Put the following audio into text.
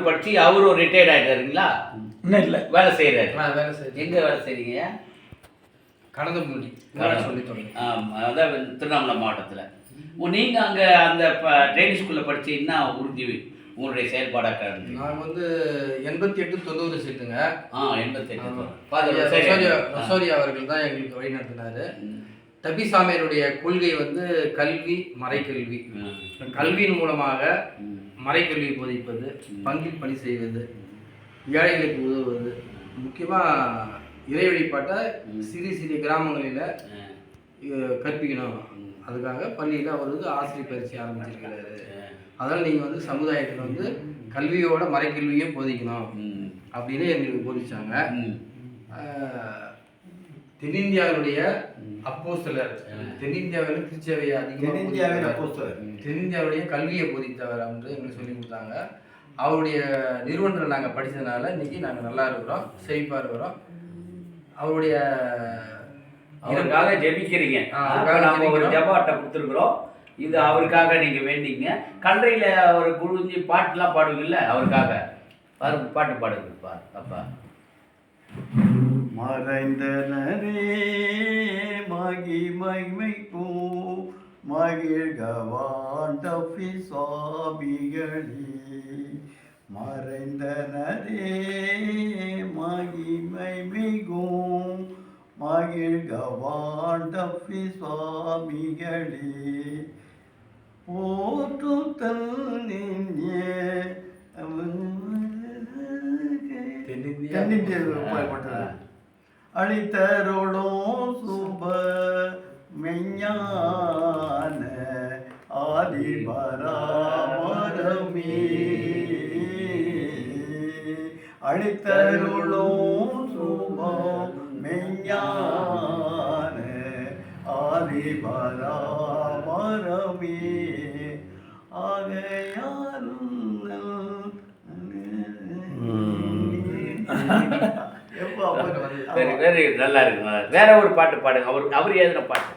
அவர் படித்து அவரும் ரிட்டையர்ட் ஆகிட்டாருங்களா? இன்னும் இல்லை, வேலை செய்கிறாரு. வேலை செய்யுது. எங்கே வேலை செய்கிறீங்க? கடந்தமுடி அதான் திருவண்ணாமலை மாவட்டத்தில். நீங்கள் அங்கே அந்த ட்ரைனிங் ஸ்கூலில் படித்து என்ன உறுதி உங்களுடைய செயல்பாடாக இருந்துச்சு? நான் வந்து 88 90 சீட்டுங்க. 88 ரசோரியா அவர்கள் தான் எங்களுக்கு வழி நடத்தினார். தபிசாமியருடைய கொள்கை வந்து கல்வி, மறைக்கல்வி. கல்வியின் மூலமாக மறைக்கல்வி போதிப்பது, பங்கில் பணி செய்வது, ஏழைகளுக்கு உதவுவது, முக்கியமாக இறை வழிபாட்டை சிறிய சிறிய கிராமங்களில் கற்பிக்கணும். அதுக்காக பள்ளியில் அவர் வந்து ஆசிரியர் பயிற்சி ஆரம்பிச்சிருக்கிறாரு. அதனால் நீங்கள் வந்து சமுதாயத்தில் வந்து கல்வியோட மறைக்கல்வியும் போதிக்கணும் அப்படின்னு எங்களுக்கு போதிச்சாங்க. தென்னிந்தியாவுடைய அப்போஸ்தலர், தென்னிந்தியாவில் திருச்சேவை அதிகமாக தென்னிந்தியாவுடைய கல்வியை போதித்தவர் அப்படின்னு எங்களுக்கு சொல்லி கொடுத்தாங்க. அவருடைய நிறுவனத்தில் நாங்கள் படித்ததுனால இன்றைக்கி நாங்கள் நல்லா இருக்கிறோம், செழிப்பாக இருக்கிறோம். அவருடைய அவருக்காக ஜெபிக்கிறீங்க. நாங்கள் ஒரு ஜெப அட்டை கொடுத்துருக்குறோம். இது அவருக்காக நீங்கள் வேண்டிங்க. கன்றையில் ஒரு குழுஞ்சி பாட்டுலாம் பாடுவீங்கல்ல, அவருக்காக பாட்டு பாடுங்க அப்பா. மறைந்தனரே மகிமைக்கும் மகிழ்கவாண்டபி சுவாமிகளே, மறைந்தனரே மகிமைக்கும் மகிழ்கவாண்டபி சுவாமிகளே, போற்றும் தென்னிந்தியாவில் அளித்தருளும் சுப மெஞ்ஞான ஆதிபராமரமே, அளித்தருளும் சுப மெஞ்ஞான ஆதிபராமரமே, ஆகையாரும் வெரி நல்லா இருக்கு. வேற ஒரு பாட்டு பாடுங்க. அவர் எழுதின பாட்டு.